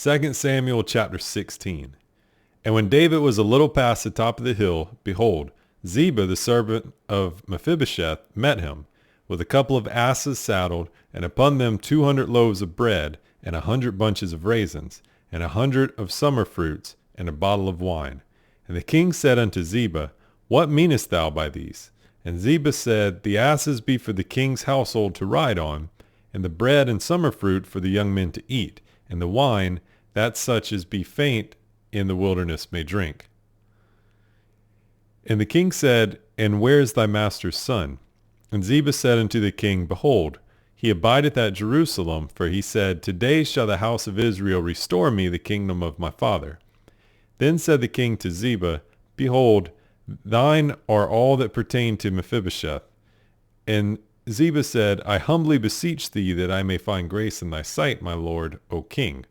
2 Samuel chapter 16. And when David was a little past the top of the hill, behold, Ziba the servant of Mephibosheth met him, with a couple of asses saddled, and upon them 200 loaves of bread, and 100 bunches of raisins, and 100 of summer fruits, and a bottle of wine. And the king said unto Ziba, What meanest thou by these? And Ziba said, The asses be for the king's household to ride on, and the bread and summer fruit for the young men to eat, and the wine, that such as be faint in the wilderness may drink. And the king said, And where is thy master's son? And Ziba said unto the king, Behold, he abideth at Jerusalem, for he said, Today shall the house of Israel restore me the kingdom of my father. Then said the king to Ziba, Behold, thine are all that pertain to Mephibosheth. And Ziba said, I humbly beseech thee that I may find grace in thy sight, my lord, O king.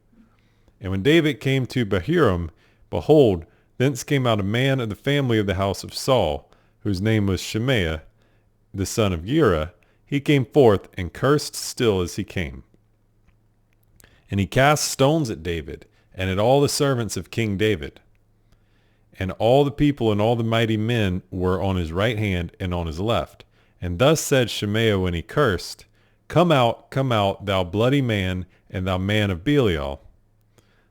And when David came to Bahurim, behold, thence came out a man of the family of the house of Saul, whose name was Shemaiah, the son of Gera. He came forth and cursed still as he came. And he cast stones at David, and at all the servants of King David. And all the people and all the mighty men were on his right hand and on his left. And thus said Shemaiah when he cursed, come out, thou bloody man, and thou man of Belial.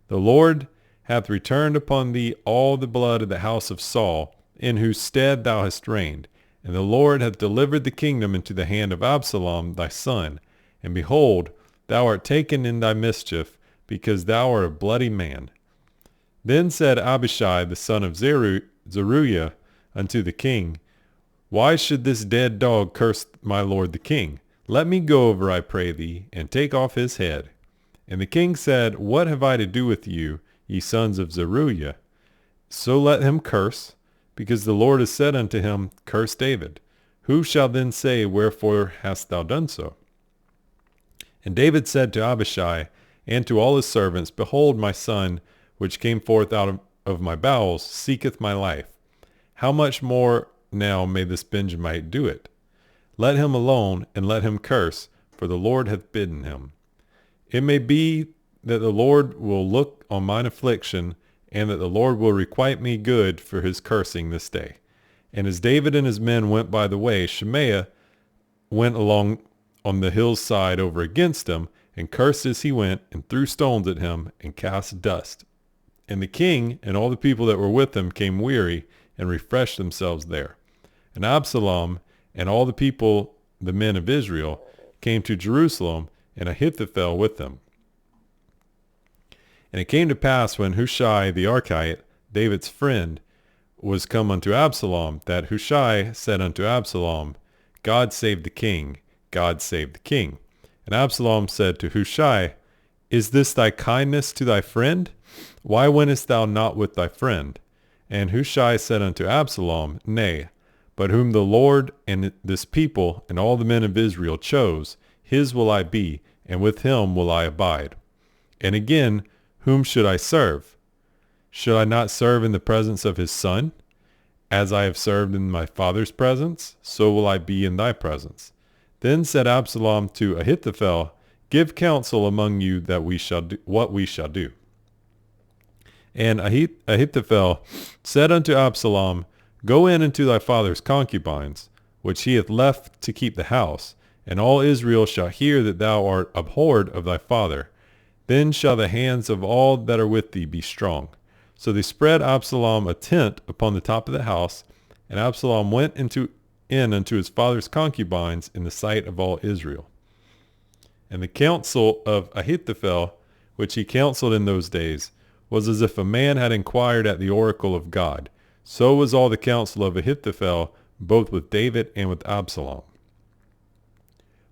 The Lord hath returned upon thee all the blood of the house of Saul, in whose stead thou hast reigned. And the Lord hath delivered the kingdom into the hand of Absalom thy son. And behold, thou art taken in thy mischief, because thou art a bloody man. Then said Abishai the son of Zeruiah unto the king, Why should this dead dog curse my lord the king? Let me go over, I pray thee, and take off his head. And the king said, What have I to do with you, ye sons of Zeruiah? So let him curse, because the Lord has said unto him, Curse David. Who shall then say, Wherefore hast thou done so? And David said to Abishai and to all his servants, Behold, my son, which came forth out of my bowels, seeketh my life. How much more now may this Benjamite do it? Let him alone, and let him curse, for the Lord hath bidden him. It may be that the Lord will look on mine affliction, and that the Lord will requite me good for his cursing this day. And as David and his men went by the way, Shemaiah went along on the hill's side over against him, and cursed as he went, and threw stones at him, and cast dust. And the king and all the people that were with him came weary, and refreshed themselves there. And Absalom and all the people, the men of Israel, came to Jerusalem, and Ahithophel with them. And it came to pass when Hushai the Archite, David's friend, was come unto Absalom, that Hushai said unto Absalom, God save the king, God save the king. And Absalom said to Hushai, Is this thy kindness to thy friend? Why wentest thou not with thy friend? And Hushai said unto Absalom, Nay, but whom the Lord and this people and all the men of Israel chose, his will I be, and with him will I abide. And again, whom should I serve? Should I not serve in the presence of his son? As I have served in my father's presence, so will I be in thy presence. Then said Absalom to Ahithophel, Give counsel among you that we shall do what we shall do. And Ahithophel said unto Absalom, Go in unto thy father's concubines, which he hath left to keep the house, and all Israel shall hear that thou art abhorred of thy father. Then shall the hands of all that are with thee be strong. So they spread Absalom a tent upon the top of the house, and Absalom went in unto his father's concubines in the sight of all Israel. And the counsel of Ahithophel, which he counseled in those days, was as if a man had inquired at the oracle of God. So was all the counsel of Ahithophel, both with David and with Absalom.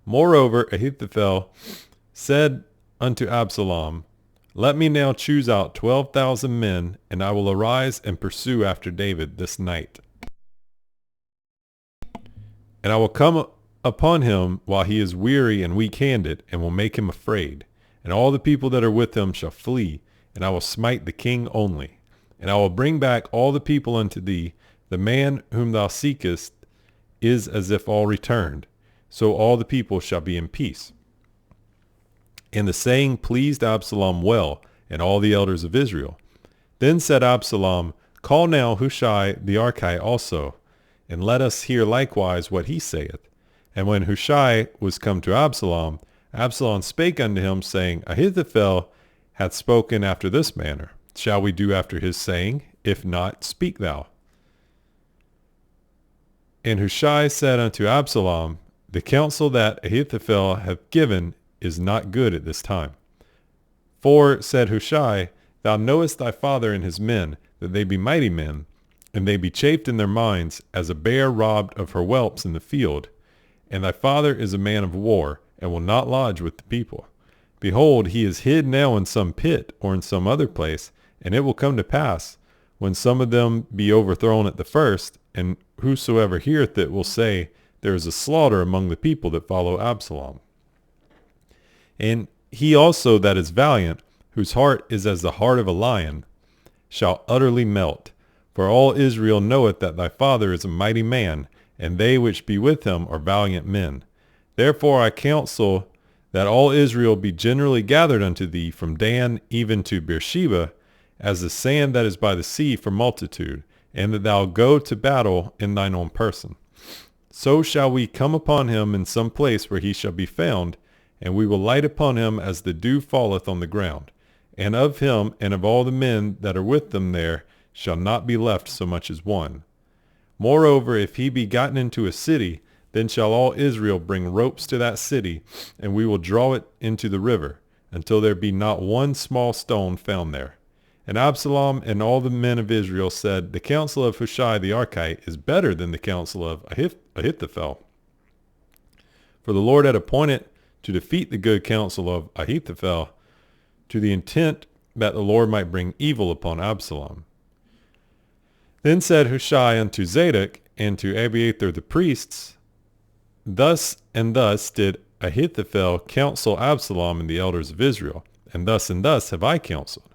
Moreover, Ahithophel said unto Absalom, Let me now choose out 12,000 men, and I will arise and pursue after David this night. And I will come upon him while he is weary and weak-handed, and will make him afraid. And all the people that are with him shall flee, and I will smite the king only. And I will bring back all the people unto thee. The man whom thou seekest is as if all returned. So all the people shall be in peace. And the saying pleased Absalom well, and all the elders of Israel. Then said Absalom, Call now Hushai the Archite also, and let us hear likewise what he saith. And when Hushai was come to Absalom, Absalom spake unto him, saying, Ahithophel hath spoken after this manner. Shall we do after his saying? If not, speak thou. And Hushai said unto Absalom, The counsel that Ahithophel hath given is not good at this time. For, said Hushai, Thou knowest thy father and his men, that they be mighty men, and they be chafed in their minds, as a bear robbed of her whelps in the field. And thy father is a man of war, and will not lodge with the people. Behold, he is hid now in some pit, or in some other place, and it will come to pass, when some of them be overthrown at the first, and whosoever heareth it will say, There is a slaughter among the people that follow Absalom. And he also that is valiant, whose heart is as the heart of a lion, shall utterly melt. For all Israel knoweth that thy father is a mighty man, and they which be with him are valiant men. Therefore I counsel that all Israel be generally gathered unto thee from Dan even to Beersheba, as the sand that is by the sea for multitude, and that thou go to battle in thine own person. So shall we come upon him in some place where he shall be found, and we will light upon him as the dew falleth on the ground. And of him and of all the men that are with them there shall not be left so much as one. Moreover, if he be gotten into a city, then shall all Israel bring ropes to that city, and we will draw it into the river, until there be not one small stone found there. And Absalom and all the men of Israel said, The counsel of Hushai the Archite is better than the counsel of Ahithophel. For the Lord had appointed to defeat the good counsel of Ahithophel, to the intent that the Lord might bring evil upon Absalom. Then said Hushai unto Zadok and to Abiathar the priests, Thus and thus did Ahithophel counsel Absalom and the elders of Israel, and thus have I counseled.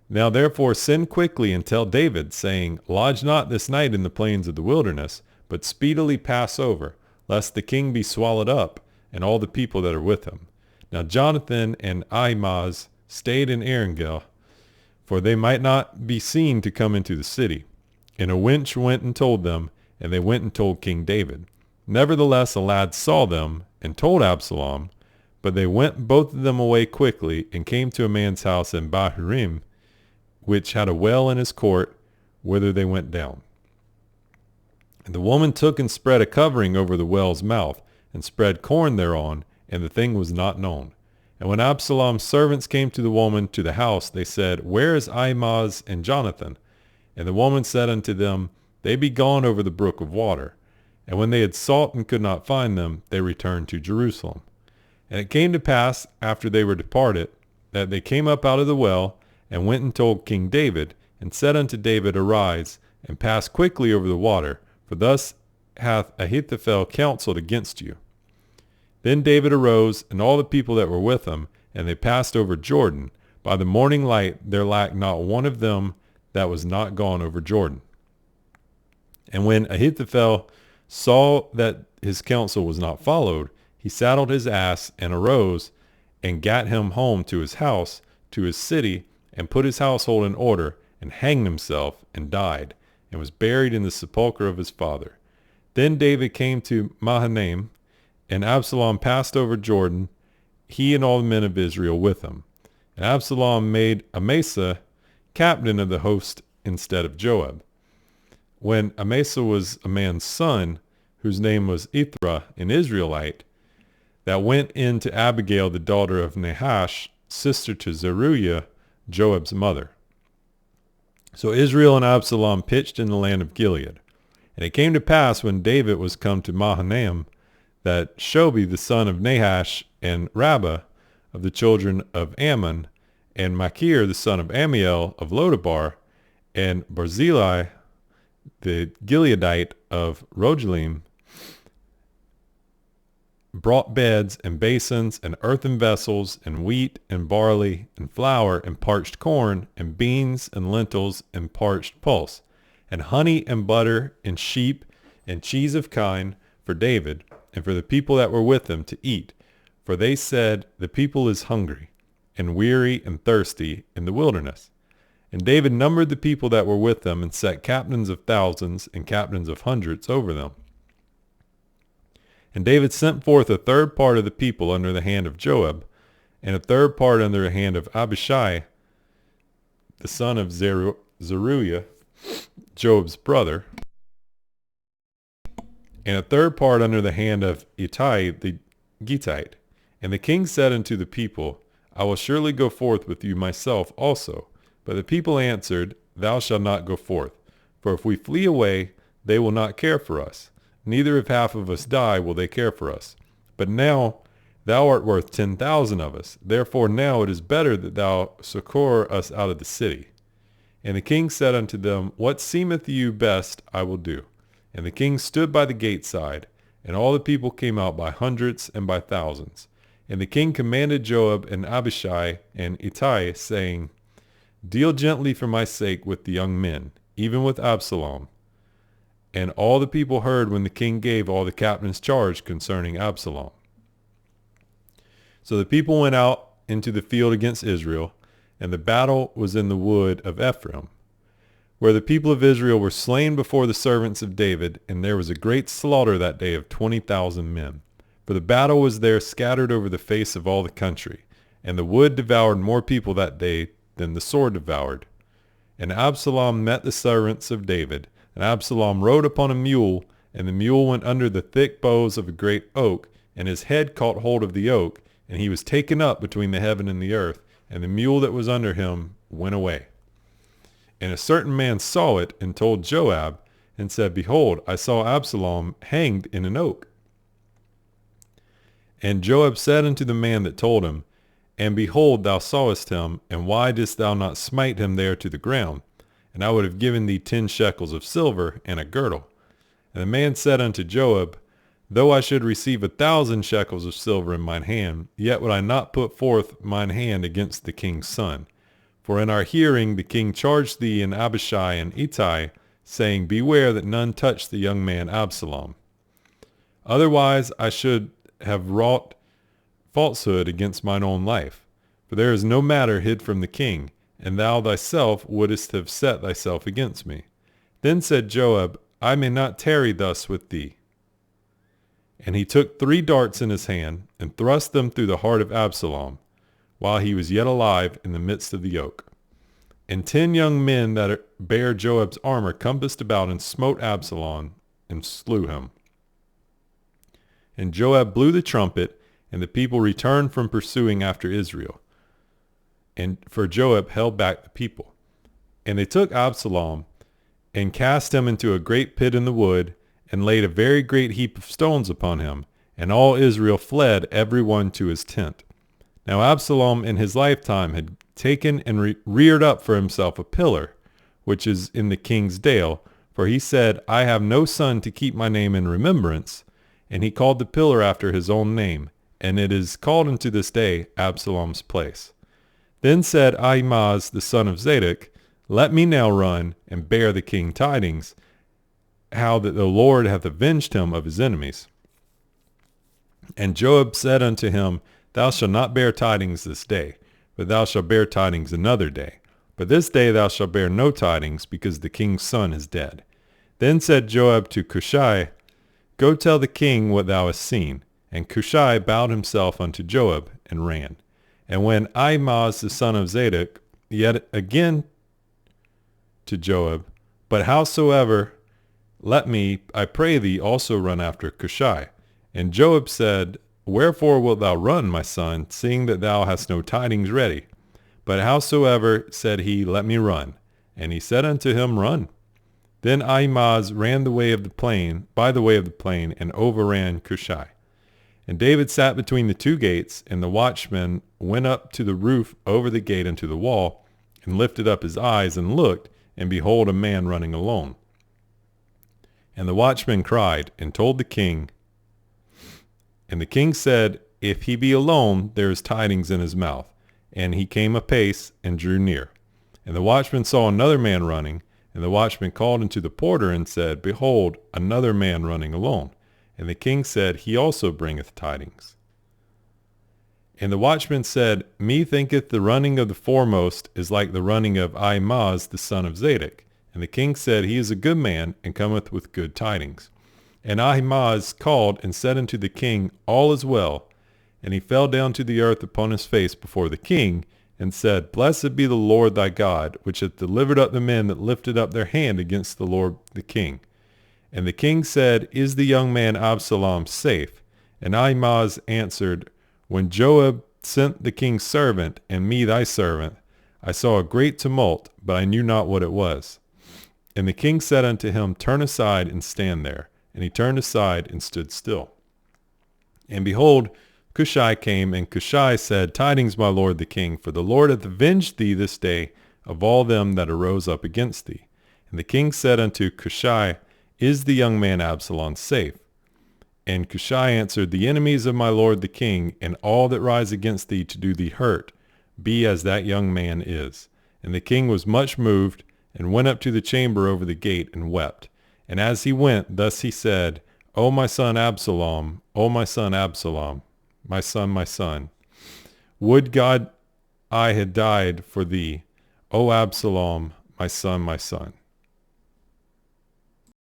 Now therefore send quickly and tell David, saying, Lodge not this night in the plains of the wilderness, but speedily pass over, lest the king be swallowed up, and all the people that are with him. Now Jonathan and Ahimaaz stayed in Erengel, for they might not be seen to come into the city. And a wench went and told them, and they went and told King David. Nevertheless a lad saw them, and told Absalom, but they went both of them away quickly, and came to a man's house in Bahurim, which had a well in his court, whither they went down. And the woman took and spread a covering over the well's mouth, and spread corn thereon, and the thing was not known. And when Absalom's servants came to the woman to the house, they said, Where is Ahimaaz and Jonathan? And the woman said unto them, They be gone over the brook of water. And when they had sought and could not find them, they returned to Jerusalem. And it came to pass, after they were departed, that they came up out of the well, and went and told King David, and said unto David, Arise, and pass quickly over the water, for thus hath Ahithophel counseled against you. Then David arose, and all the people that were with him, and they passed over Jordan. By the morning light there lacked not one of them that was not gone over Jordan. And when Ahithophel saw that his counsel was not followed, he saddled his ass, and arose, and gat him home to his house, to his city, and put his household in order, and hanged himself, and died, and was buried in the sepulchre of his father. Then David came to Mahanaim, and Absalom passed over Jordan, he and all the men of Israel with him. And Absalom made Amasa captain of the host instead of Joab. When Amasa was a man's son, whose name was Ithra, an Israelite, that went in to Abigail the daughter of Nahash, sister to Zeruiah, Joab's mother. So Israel and Absalom pitched in the land of Gilead. And it came to pass when David was come to Mahanaim, that Shobi the son of Nahash, and Rabbah of the children of Ammon, and Machir the son of Amiel of Lodabar, and Barzillai the Gileadite of Rogelim, brought beds and basins and earthen vessels and wheat and barley and flour and parched corn and beans and lentils and parched pulse and honey and butter and sheep and cheese of kine for David and for the people that were with him to eat. For they said, The people is hungry. and weary and thirsty in the wilderness. And David numbered the people that were with them, and set captains of thousands and captains of hundreds over them. And David sent forth a third part of the people under the hand of Joab, and a third part under the hand of Abishai, the son of Zeruiah, Joab's brother, and a third part under the hand of Ittai the Gittite. And the king said unto the people, I will surely go forth with you myself also. But the people answered, Thou shalt not go forth. For if we flee away, they will not care for us. Neither if half of us die will they care for us. But now thou art worth 10,000 of us. Therefore now it is better that thou succor us out of the city. And the king said unto them, What seemeth you best I will do. And the king stood by the gate side, and all the people came out by hundreds and by thousands. And the king commanded Joab and Abishai and Ittai, saying, Deal gently for my sake with the young men, even with Absalom. And all the people heard when the king gave all the captains charge concerning Absalom. So the people went out into the field against Israel, and the battle was in the wood of Ephraim, where the people of Israel were slain before the servants of David, and there was a great slaughter that day of 20,000 men. For the battle was there scattered over the face of all the country, and the wood devoured more people that day than the sword devoured. And Absalom met the servants of David, and Absalom rode upon a mule, and the mule went under the thick boughs of a great oak, and his head caught hold of the oak, and he was taken up between the heaven and the earth, and the mule that was under him went away. And a certain man saw it, and told Joab, and said, Behold, I saw Absalom hanged in an oak. And Joab said unto the man that told him, And behold, thou sawest him, and why didst thou not smite him there to the ground? And I would have given thee 10 shekels of silver and a girdle. And the man said unto Joab, Though I should receive 1,000 shekels of silver in mine hand, yet would I not put forth mine hand against the king's son. For in our hearing the king charged thee and Abishai and Ittai, saying, Beware that none touch the young man Absalom. Otherwise I should have wrought falsehood against mine own life. For there is no matter hid from the king, and thou thyself wouldest have set thyself against me. Then said Joab, I may not tarry thus with thee. And he took 3 darts in his hand, and thrust them through the heart of Absalom, while he was yet alive in the midst of the oak. And 10 young men that bare Joab's armor compassed about and smote Absalom, and slew him. And Joab blew the trumpet, and the people returned from pursuing after Israel. And for Joab held back the people. And they took Absalom, and cast him into a great pit in the wood, and laid a very great heap of stones upon him. And all Israel fled, every one to his tent. Now Absalom in his lifetime had taken and reared up for himself a pillar, which is in the king's dale, for he said, I have no son to keep my name in remembrance. And he called the pillar after his own name, and it is called unto this day Absalom's place. Then said Ahimaaz the son of Zadok, Let me now run and bear the king tidings, how that the Lord hath avenged him of his enemies. And Joab said unto him, Thou shalt not bear tidings this day, but thou shalt bear tidings another day. But this day thou shalt bear no tidings, because the king's son is dead. Then said Joab to Cushai, Go tell the king what thou hast seen. And Cushai bowed himself unto Joab, and ran. And when Ahimaaz the son of Zadok yet again to Joab, But howsoever, let me, I pray thee, also run after Cushai. And Joab said, Wherefore wilt thou run, my son, seeing that thou hast no tidings ready? But howsoever, said he, let me run. And he said unto him, Run. Then Ahimaaz ran the way of the plain, by the way of the plain, and overran Cushai. And David sat between the 2 gates, and the watchman went up to the roof over the gate unto the wall, and lifted up his eyes, and looked, and behold, a man running alone. And the watchman cried, and told the king. And the king said, If he be alone, there is tidings in his mouth. And he came apace, and drew near. And the watchman saw another man running, and the watchman called unto the porter, and said, Behold, another man running alone. And the king said, He also bringeth tidings. And the watchman said, Me thinketh the running of the foremost is like the running of Ahimaaz the son of Zadok. And the king said, He is a good man, and cometh with good tidings. And Ahimaaz called and said unto the king, All is well. And he fell down to the earth upon his face before the king, and said, Blessed be the Lord thy God, which hath delivered up the men that lifted up their hand against the Lord the king. And the king said, Is the young man Absalom safe? And Ahimaaz answered, When Joab sent the king's servant, and me thy servant, I saw a great tumult, but I knew not what it was. And the king said unto him, Turn aside and stand there. And he turned aside and stood still. And behold, Cushai came, and Cushai said, Tidings, my lord the king, for the Lord hath avenged thee this day of all them that arose up against thee. And the king said unto Cushai, Is the young man Absalom safe? And Cushai answered, The enemies of my lord the king, and all that rise against thee to do thee hurt, be as that young man is. And the king was much moved, and went up to the chamber over the gate, and wept. And as he went, thus he said, O my son Absalom, O my son Absalom, my son, my son. Would God I had died for thee, O Absalom, my son, my son.